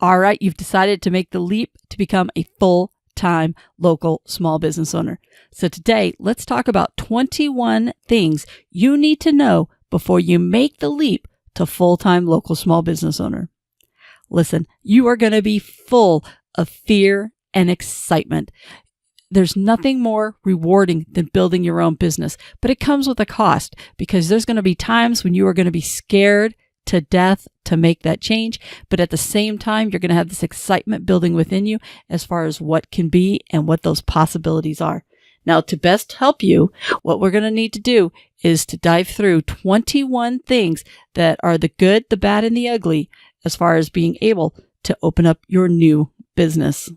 All right, you've decided to make the leap to become a full-time local small business owner. So today, let's talk about 21 things you need to know before you make the leap to full-time local small business owner. Listen, you are going to be full of fear and excitement. There's nothing more rewarding than building your own business, but it comes with a cost because there's going to be times when you are going to be scared to death to make that change. But at the same time, you're going to have this excitement building within you as far as what can be and what those possibilities are. Now, to best help you, what we're going to need to do is to dive through 21 things that are the good, the bad, and the ugly as far as being able to open up your new business.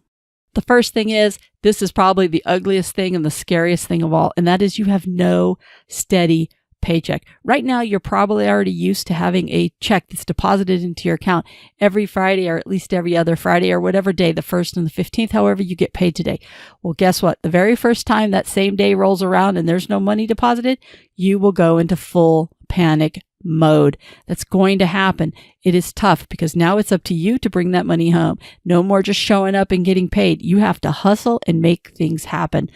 The first thing is, this is probably the ugliest thing and the scariest thing of all, and that is you have no steady paycheck. Right now, you're probably already used to having a check that's deposited into your account every Friday or at least every other Friday or whatever day, the 1st and the 15th, however you get paid today. Well, guess what? The very first time that same day rolls around and there's no money deposited, you will go into full panic mode. That's going to happen. It is tough because now it's up to you to bring that money home. No more just showing up and getting paid. You have to hustle and make things happen.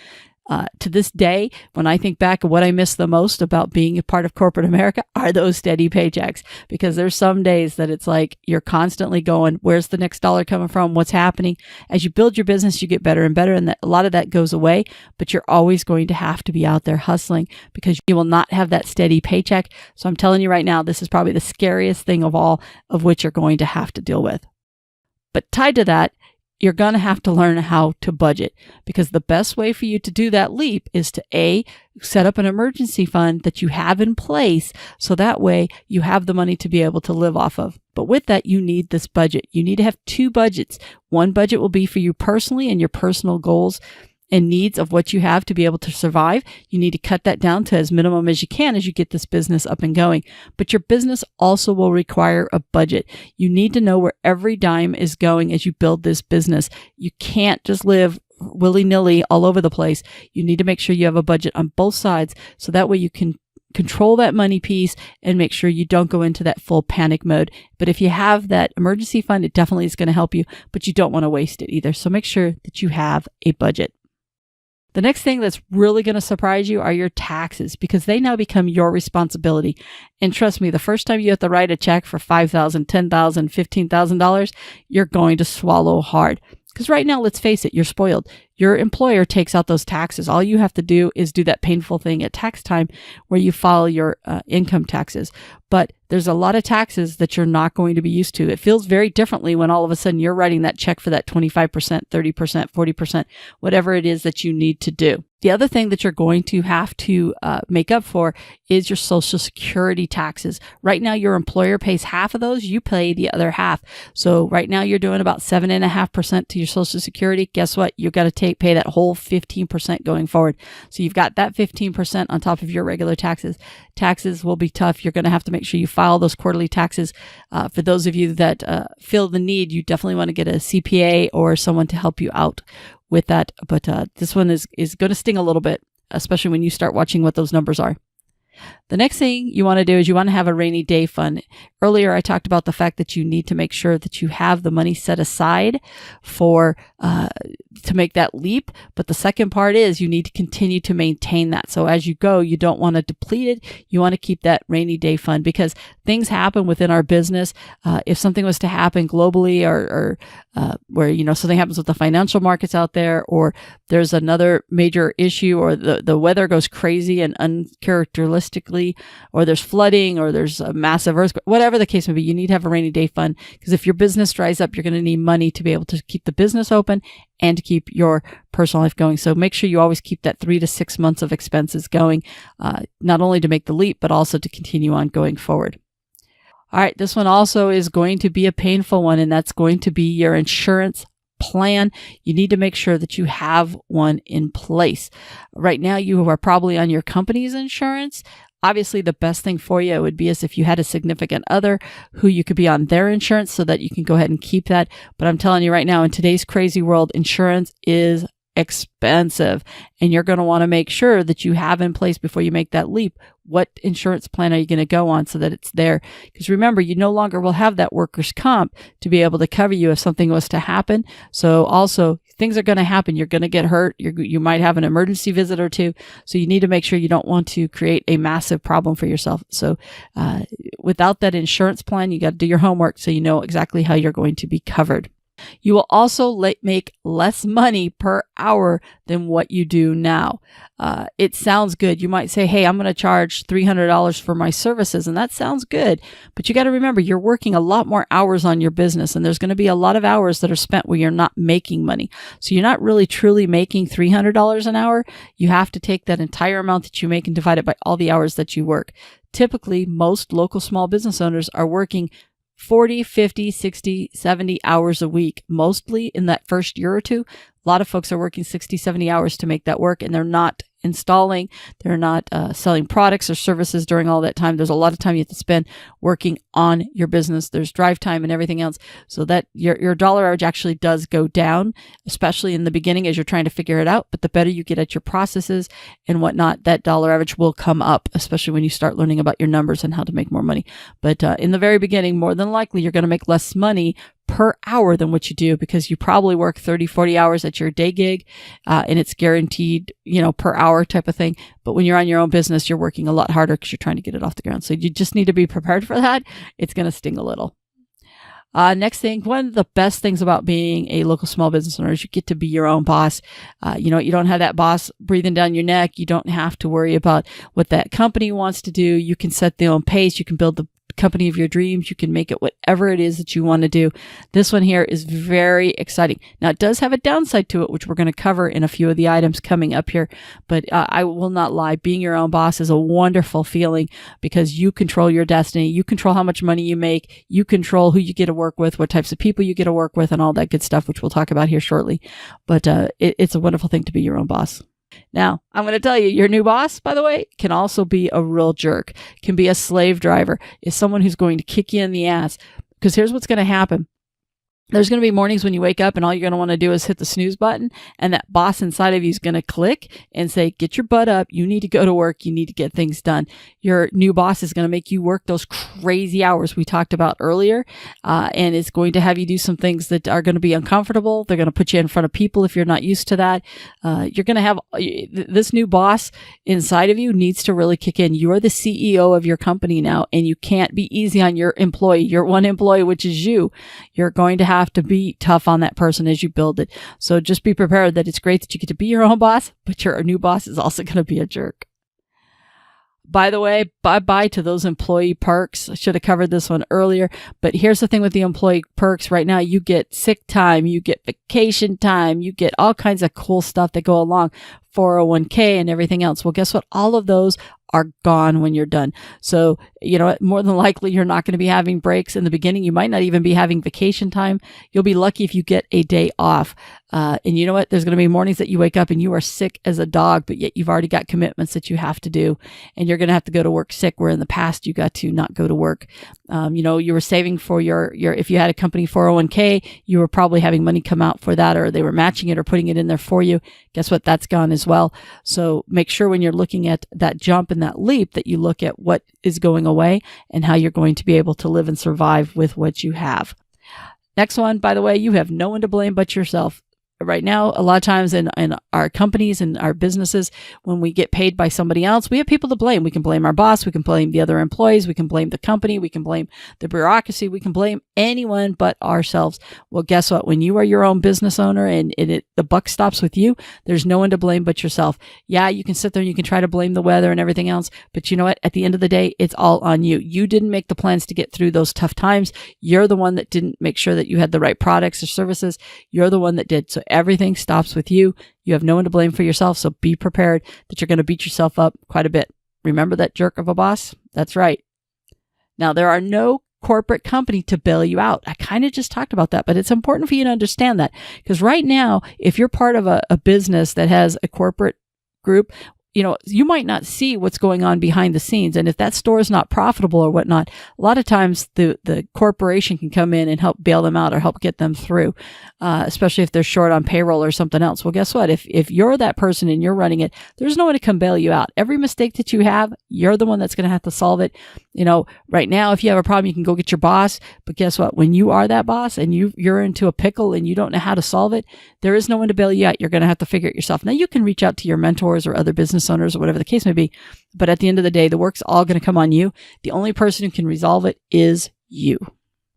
To this day, when I think back of what I miss the most about being a part of corporate America are those steady paychecks, because there's some days that it's like you're constantly going, where's the next dollar coming from? What's happening? As you build your business, you get better and better, and a lot of that goes away, but you're always going to have to be out there hustling because you will not have that steady paycheck. So I'm telling you right now, this is probably the scariest thing of all of which you're going to have to deal with. But tied to that, you're going to have to learn how to budget, because the best way for you to do that leap is to A, set up an emergency fund that you have in place so that way you have the money to be able to live off of. But with that, you need this budget. You need to have two budgets. One budget will be for you personally and your personal goals and needs of what you have to be able to survive. You need to cut that down to as minimum as you can as you get this business up and going. But your business also will require a budget. You need to know where every dime is going as you build this business. You can't just live willy-nilly all over the place. You need to make sure you have a budget on both sides so that way you can control that money piece and make sure you don't go into that full panic mode. But if you have that emergency fund, it definitely is going to help you, but you don't want to waste it either. So make sure that you have a budget. The next thing that's really going to surprise you are your taxes, because they now become your responsibility. And trust me, the first time you have to write a check for $5,000, $10,000, $15,000, you're going to swallow hard. Because right now, let's face it, you're spoiled. Your employer takes out those taxes. All you have to do is do that painful thing at tax time where you file your income taxes. But there's a lot of taxes that you're not going to be used to. It feels very differently when all of a sudden you're writing that check for that 25%, 30%, 40%, whatever it is that you need to do. The other thing that you're going to have to make up for is your Social Security taxes. Right now, your employer pays half of those. You pay the other half. So right now, you're doing about 7.5% to your Social Security. Guess what? You've got to pay that whole 15% going forward. So you've got that 15% on top of your regular taxes. Taxes will be tough. You're going to have to make sure you file those quarterly taxes. For those of you that feel the need, you definitely want to get a CPA or someone to help you out with that. But this one is going to sting a little bit, especially when you start watching what those numbers are. The next thing you want to do is you want to have a rainy day fund. Earlier, I talked about the fact that you need to make sure that you have the money set aside for to make that leap. But the second part is you need to continue to maintain that. So as you go, you don't want to deplete it. You want to keep that rainy day fund because things happen within our business. If something was to happen globally or where, something happens with the financial markets out there, or there's another major issue, or the weather goes crazy and uncharacteristically, or there's flooding, or there's a massive earthquake, whatever the case may be, you need to have a rainy day fund, because if your business dries up, you're going to need money to be able to keep the business open and to keep your personal life going. So make sure you always keep that 3 to 6 months of expenses going, not only to make the leap, but also to continue on going forward. All right, this one also is going to be a painful one, and that's going to be your insurance plan. You need to make sure that you have one in place. Right now, you are probably on your company's insurance. Obviously, the best thing for you would be as if you had a significant other who you could be on their insurance so that you can go ahead and keep that. But I'm telling you right now, in today's crazy world, insurance is expensive. And you're going to want to make sure that you have in place before you make that leap. What insurance plan are you going to go on so that it's there? Because remember, you no longer will have that workers' comp to be able to cover you if something was to happen. So also, things are going to happen. You're going to get hurt. You might have an emergency visit or two. So you need to make sure you don't want to create a massive problem for yourself. So without that insurance plan, you got to do your homework so you know exactly how you're going to be covered. You will also make less money per hour than what you do now. It sounds good. You might say, hey, I'm going to charge $300 for my services. And that sounds good. But you got to remember, you're working a lot more hours on your business. And there's going to be a lot of hours that are spent where you're not making money. So you're not really truly making $300 an hour. You have to take that entire amount that you make and divide it by all the hours that you work. Typically, most local small business owners are working 40, 50, 60, 70 hours a week, mostly in that first year or two. A lot of folks are working 60, 70 hours to make that work, and they're not installing, they're not selling products or services during all that time. There's a lot of time you have to spend working on your business. There's drive time and everything else. So that your dollar average actually does go down, especially in the beginning as you're trying to figure it out. But the better you get at your processes and whatnot, that dollar average will come up, especially when you start learning about your numbers and how to make more money. But in the very beginning, more than likely, you're going to make less money per hour than what you do because you probably work 30, 40 hours at your day gig and it's guaranteed, per hour type of thing. But when you're on your own business, you're working a lot harder because you're trying to get it off the ground. So you just need to be prepared for that. It's going to sting a little. Next thing, one of the best things about being a local small business owner is you get to be your own boss. You don't have that boss breathing down your neck. You don't have to worry about what that company wants to do. You can set their own pace. You can build the company of your dreams. You can make it whatever it is that you want to do. This one here is very exciting. Now, it does have a downside to it, which we're going to cover in a few of the items coming up here. But I will not lie. Being your own boss is a wonderful feeling because you control your destiny. You control how much money you make. You control who you get to work with, what types of people you get to work with, and all that good stuff, which we'll talk about here shortly. But it's a wonderful thing to be your own boss. Now, I'm going to tell you, your new boss, by the way, can also be a real jerk, can be a slave driver, is someone who's going to kick you in the ass. Because here's what's going to happen. There's going to be mornings when you wake up and all you're going to want to do is hit the snooze button, and that boss inside of you is going to click and say, get your butt up. You need to go to work. You need to get things done. Your new boss is going to make you work those crazy hours we talked about earlier, and it's going to have you do some things that are going to be uncomfortable. They're going to put you in front of people if you're not used to that. You're going to have this new boss inside of you needs to really kick in. You are the CEO of your company now, and you can't be easy on your employee, your one employee, which is you. You're going to have to be tough on that person as you build it. So just be prepared that it's great that you get to be your own boss, but your new boss is also going to be a jerk. By the way, bye-bye to those employee perks. I should have covered this one earlier, but here's the thing with the employee perks. Right now, you get sick time, you get vacation time, you get all kinds of cool stuff that go along, 401k and everything else. Well, guess what? All of those are gone when you're done. So, more than likely, you're not going to be having breaks in the beginning. You might not even be having vacation time. You'll be lucky if you get a day off. And you know what? There's going to be mornings that you wake up and you are sick as a dog, but yet you've already got commitments that you have to do. And you're going to have to go to work sick, where in the past you got to not go to work. You were saving for your, if you had a company 401k, you were probably having money come out for that, or they were matching it or putting it in there for you. Guess what? That's gone as well. So make sure when you're looking at that jump and that leap that you look at what is going away and how you're going to be able to live and survive with what you have. Next one, by the way, you have no one to blame but yourself. Right now, a lot of times in our companies and our businesses, when we get paid by somebody else, we have people to blame. We can blame our boss. We can blame the other employees. We can blame the company. We can blame the bureaucracy. We can blame anyone but ourselves. Well, guess what? When you are your own business owner and the buck stops with you, there's no one to blame but yourself. Yeah, you can sit there and you can try to blame the weather and everything else, but you know what? At the end of the day, it's all on you. You didn't make the plans to get through those tough times. You're the one that didn't make sure that you had the right products or services. You're the one that did. So everything stops with you. You have no one to blame for yourself. So be prepared that you're going to beat yourself up quite a bit. Remember that jerk of a boss? That's right. Now, there are no corporate company to bail you out. I kind of just talked about that, but it's important for you to understand that, because right now, if you're part of a business that has a corporate group, you might not see what's going on behind the scenes. And if that store is not profitable or whatnot, a lot of times the corporation can come in and help bail them out or help get them through, especially if they're short on payroll or something else. Well, guess what? If you're that person and you're running it, there's no one to come bail you out. Every mistake that you have, you're the one that's going to have to solve it. Right now, if you have a problem, you can go get your boss. But guess what? When you are that boss and you're into a pickle and you don't know how to solve it, there is no one to bail you out. You're going to have to figure it yourself. Now, you can reach out to your mentors or other business owners or whatever the case may be. But at the end of the day, the work's all going to come on you. The only person who can resolve it is you.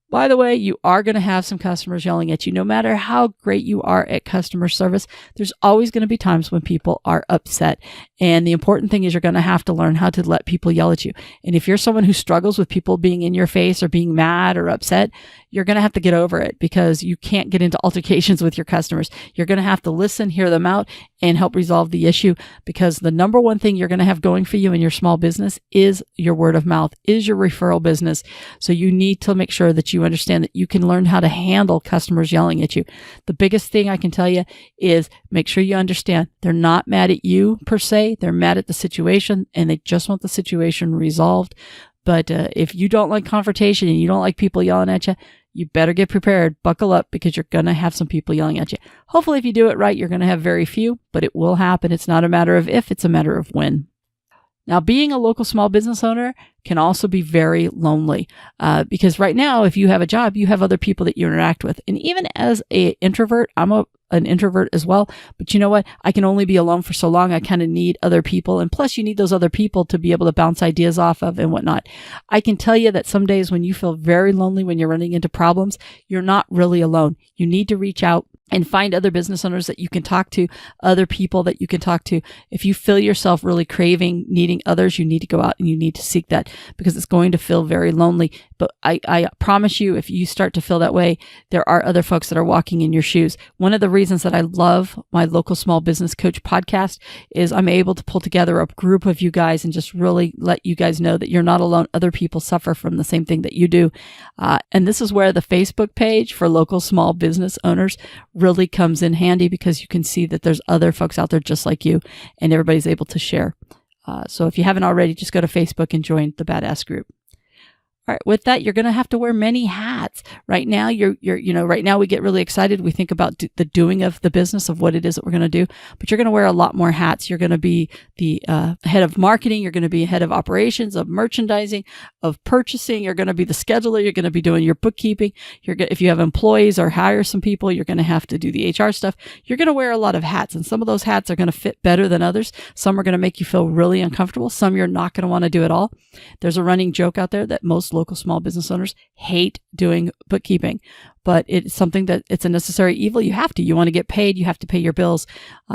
By the way, you are going to have some customers yelling at you. No matter how great you are at customer service, there's always going to be times when people are upset. And the important thing is you're going to have to learn how to let people yell at you. And if you're someone who struggles with people being in your face or being mad or upset, you're going to have to get over it because you can't get into altercations with your customers. You're going to have to listen, hear them out, and help resolve the issue, because the number one thing you're going to have going for you in your small business is your word of mouth, is your referral business. So you need to make sure that you understand that you can learn how to handle customers yelling at you. The biggest thing I can tell you is make sure you understand they're not mad at you per se. They're mad at the situation and they just want the situation resolved. But if you don't like confrontation and you don't like people yelling at you, you better get prepared, buckle up, because you're going to have some people yelling at you. Hopefully, if you do it right, you're going to have very few, but it will happen. It's not a matter of if, it's a matter of when. Now, being a local small business owner can also be very lonely because right now, if you have a job, you have other people that you interact with. And even as an introvert, I'm an introvert as well. But you know what? I can only be alone for so long. I kind of need other people. And plus, you need those other people to be able to bounce ideas off of and whatnot. I can tell you that some days when you feel very lonely, when you're running into problems, you're not really alone. You need to reach out and find other business owners that you can talk to, other people that you can talk to. If you feel yourself really craving, needing others, you need to go out and you need to seek that, because it's going to feel very lonely. But I promise you, if you start to feel that way, there are other folks that are walking in your shoes. One of the reasons that I love my local small business coach podcast is I'm able to pull together a group of you guys and just really let you guys know that you're not alone. Other people suffer from the same thing that you do. And this is where the Facebook page for local small business owners really comes in handy, because you can see that there's other folks out there just like you and everybody's able to share. So if you haven't already, just go to Facebook and join the Badass group. All right. With that, you're going to have to wear many hats. Right now, right now we get really excited. We think about the doing of the business, of what it is that we're going to do, but you're going to wear a lot more hats. You're going to be the head of marketing. You're going to be head of operations, of merchandising, of purchasing. You're going to be the scheduler. You're going to be doing your bookkeeping. If you have employees or hire some people, you're going to have to do the HR stuff. You're going to wear a lot of hats, and some of those hats are going to fit better than others. Some are going to make you feel really uncomfortable. Some you're not going to want to do at all. There's a running joke out there that most local small business owners hate doing bookkeeping, but it's something that it's a necessary evil. You have to. You want to get paid. You have to pay your bills,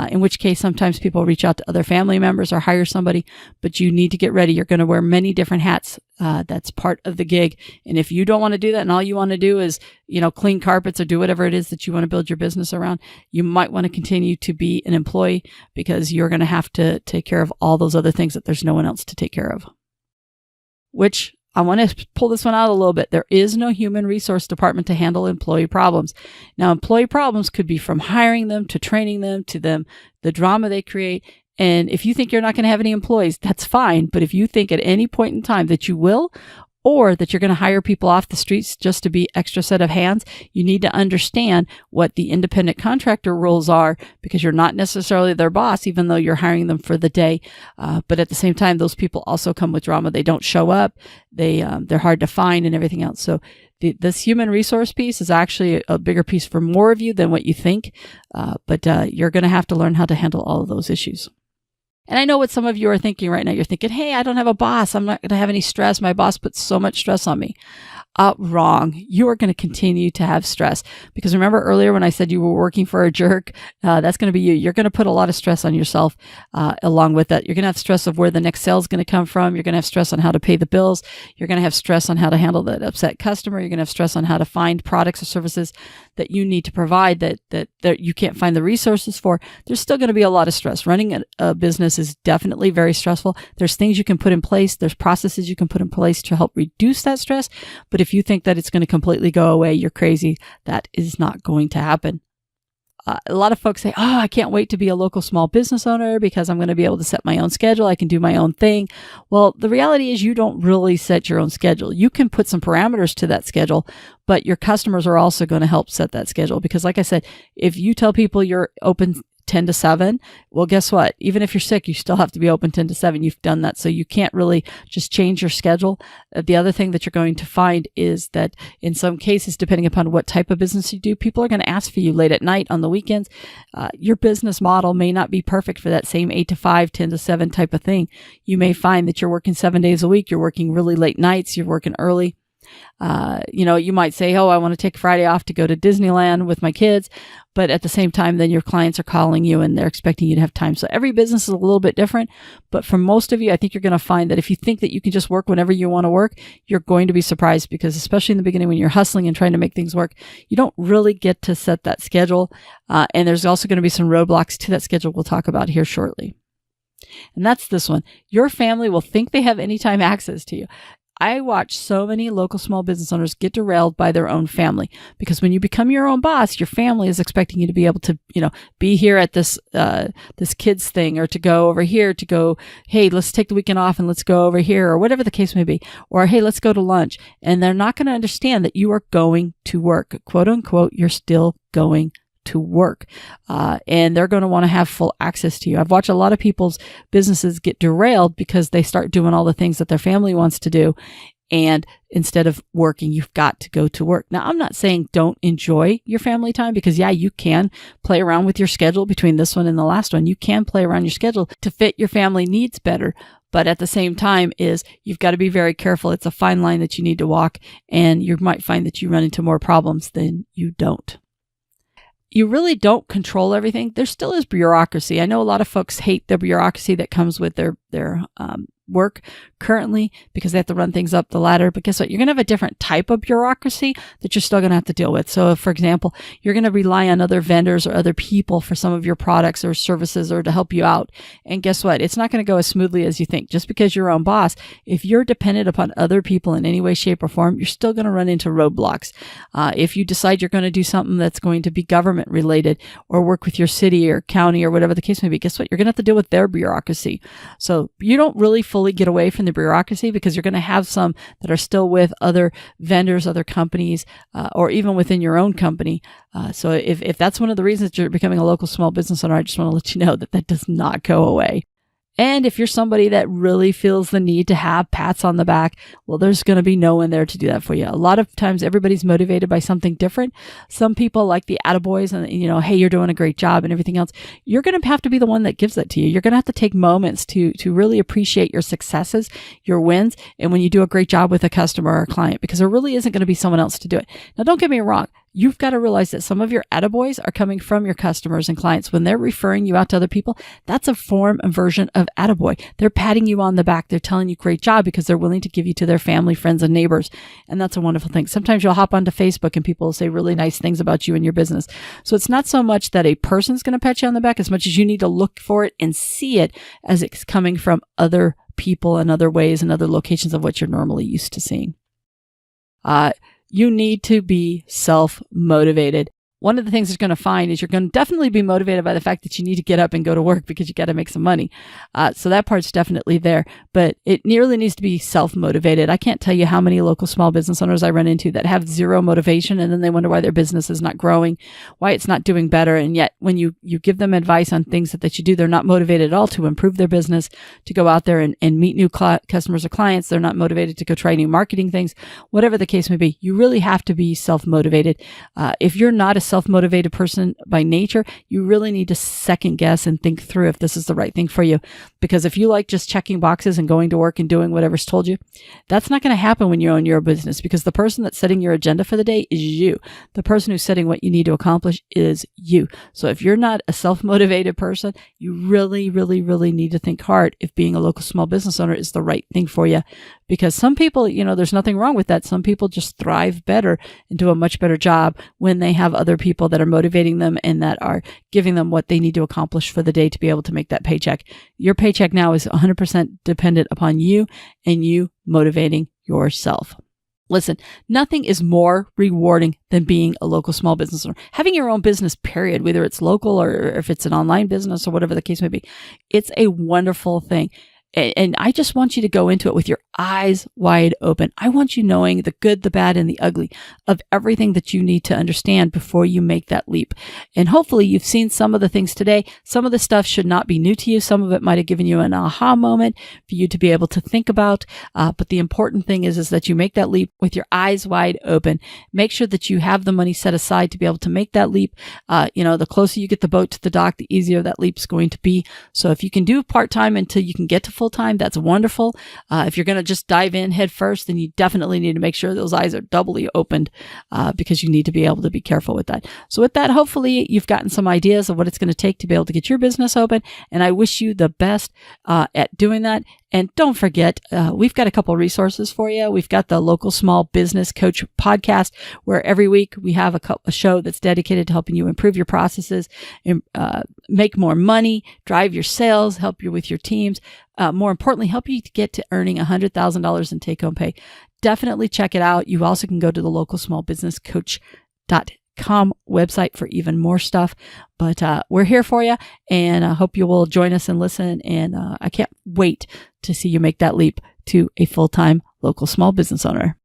in which case sometimes people reach out to other family members or hire somebody, but you need to get ready. You're going to wear many different hats. That's part of the gig. And if you don't want to do that and all you want to do is, clean carpets or do whatever it is that you want to build your business around, you might want to continue to be an employee, because you're going to have to take care of all those other things that there's no one else to take care of. Which I want to pull this one out a little bit. There is no human resource department to handle employee problems. Now, employee problems could be from hiring them to training them to the drama they create. And if you think you're not going to have any employees, that's fine. But if you think at any point in time that you will, or that you're going to hire people off the streets just to be extra set of hands, you need to understand what the independent contractor rules are, because you're not necessarily their boss, even though you're hiring them for the day. But at the same time, those people also come with drama. They don't show up. They're hard to find and everything else. So this human resource piece is actually a bigger piece for more of you than what you think. But you're going to have to learn how to handle all of those issues. And I know what some of you are thinking right now. You're thinking, hey, I don't have a boss. I'm not going to have any stress. My boss puts so much stress on me. Wrong. You are going to continue to have stress, because remember earlier when I said you were working for a jerk, that's going to be you. You're going to put a lot of stress on yourself along with that. You're going to have stress of where the next sale is going to come from. You're going to have stress on how to pay the bills. You're going to have stress on how to handle that upset customer. You're going to have stress on how to find products or services that you need to provide that you can't find the resources for. There's still going to be a lot of stress. Running a business is definitely very stressful. There's things you can put in place. There's processes you can put in place to help reduce that stress. But if you think that it's going to completely go away, you're crazy. That is not going to happen. A lot of folks say, oh, I can't wait to be a local small business owner because I'm going to be able to set my own schedule. I can do my own thing. Well, the reality is you don't really set your own schedule. You can put some parameters to that schedule, but your customers are also going to help set that schedule. Because like I said, if you tell people you're open 10 to 7, well, guess what? Even if you're sick, you still have to be open 10 to 7. You've done that. So you can't really just change your schedule. The other thing that you're going to find is that in some cases, depending upon what type of business you do, people are going to ask for you late at night on the weekends. Your business model may not be perfect for that same 8 to 5, 10 to 7 type of thing. You may find that you're working 7 days a week. You're working really late nights. You're working early. You might say, oh, I want to take Friday off to go to Disneyland with my kids. But at the same time, then your clients are calling you and they're expecting you to have time. So every business is a little bit different. But for most of you, I think you're going to find that if you think that you can just work whenever you want to work, you're going to be surprised, because especially in the beginning when you're hustling and trying to make things work, you don't really get to set that schedule. And there's also going to be some roadblocks to that schedule we'll talk about here shortly. And that's this one. Your family will think they have anytime access to you. I watch so many local small business owners get derailed by their own family, because when you become your own boss, your family is expecting you to be able to, be here at this kids thing, or to go over here, to go, hey, let's take the weekend off and let's go over here, or whatever the case may be, or hey, let's go to lunch. And they're not going to understand that you are going to work, quote unquote. You're still going to work. And they're going to want to have full access to you. I've watched a lot of people's businesses get derailed because they start doing all the things that their family wants to do. And instead of working, you've got to go to work. Now, I'm not saying don't enjoy your family time, because you can play around with your schedule between this one and the last one. You can play around your schedule to fit your family needs better. But at the same time you've got to be very careful. It's a fine line that you need to walk, and you might find that you run into more problems than you don't. You really don't control everything. There still is bureaucracy. I know a lot of folks hate the bureaucracy that comes with their work currently, because they have to run things up the ladder. But guess what? You're going to have a different type of bureaucracy that you're still going to have to deal with. So, for example, you're going to rely on other vendors or other people for some of your products or services, or to help you out. And guess what? It's not going to go as smoothly as you think. Just because you're your own boss, if you're dependent upon other people in any way, shape, or form, you're still going to run into roadblocks. If you decide you're going to do something that's going to be government related, or work with your city or county or whatever the case may be, guess what? You're going to have to deal with their bureaucracy. So you don't really fully get away from the bureaucracy, because you're going to have some that are still with other vendors, other companies, or even within your own company. So if that's one of the reasons you're becoming a local small business owner, I just want to let you know that does not go away. And if you're somebody that really feels the need to have pats on the back, well, there's going to be no one there to do that for you. A lot of times everybody's motivated by something different. Some people like the attaboys and, hey, you're doing a great job and everything else. You're going to have to be the one that gives that to you. You're going to have to take moments to really appreciate your successes, your wins, and when you do a great job with a customer or a client, because there really isn't going to be someone else to do it. Now, don't get me wrong. You've got to realize that some of your attaboys are coming from your customers and clients. When they're referring you out to other people, that's a form and version of attaboy. They're patting you on the back. They're telling you great job, because they're willing to give you to their family, friends, and neighbors. And that's a wonderful thing. Sometimes you'll hop onto Facebook and people will say really nice things about you and your business. So it's not so much that a person's going to pat you on the back, as much as you need to look for it and see it as it's coming from other people and other ways and other locations of what you're normally used to seeing. You need to be self-motivated. One of the things you're going to find is you're going to definitely be motivated by the fact that you need to get up and go to work, because you got to make some money. So that part's definitely there, but it really needs to be self-motivated. I can't tell you how many local small business owners I run into that have zero motivation, and then they wonder why their business is not growing, why it's not doing better. And yet when you give them advice on things that you do, they're not motivated at all to improve their business, to go out there and meet new customers or clients. They're not motivated to go try new marketing things, whatever the case may be. You really have to be self-motivated. If you're not a self-motivated person by nature, you really need to second guess and think through if this is the right thing for you. Because if you like just checking boxes and going to work and doing whatever's told you, that's not going to happen when you own your business, because the person that's setting your agenda for the day is you. The person who's setting what you need to accomplish is you. So if you're not a self-motivated person, you really, really, really need to think hard if being a local small business owner is the right thing for you. Because some people, there's nothing wrong with that. Some people just thrive better and do a much better job when they have other people that are motivating them and that are giving them what they need to accomplish for the day to be able to make that paycheck. Your paycheck now is 100% dependent upon you and you motivating yourself. Listen, nothing is more rewarding than being a local small business owner. Having your own business, period, whether it's local or if it's an online business or whatever the case may be, it's a wonderful thing. And I just want you to go into it with your eyes wide open. I want you knowing the good, the bad, and the ugly of everything that you need to understand before you make that leap. And hopefully you've seen some of the things today. Some of the stuff should not be new to you. Some of it might have given you an aha moment for you to be able to think about. But the important thing is that you make that leap with your eyes wide open. Make sure that you have the money set aside to be able to make that leap. The closer you get the boat to the dock, the easier that leap's going to be. So if you can do part-time until you can get to full-time, that's wonderful. If you're going to just dive in head first, then you definitely need to make sure those eyes are doubly opened because you need to be able to be careful with that. So with that, hopefully you've gotten some ideas of what it's going to take to be able to get your business open. And I wish you the best at doing that. And don't forget, we've got a couple resources for you. We've got the Local Small Business Coach podcast, where every week we have a show that's dedicated to helping you improve your processes, make more money, drive your sales, help you with your teams. More importantly, help you to get to earning $100,000 in take-home pay. Definitely check it out. You also can go to the localsmallbusinesscoach.com website for even more stuff. But we're here for you, and I hope you will join us and listen. And I can't wait to see you make that leap to a full-time local small business owner.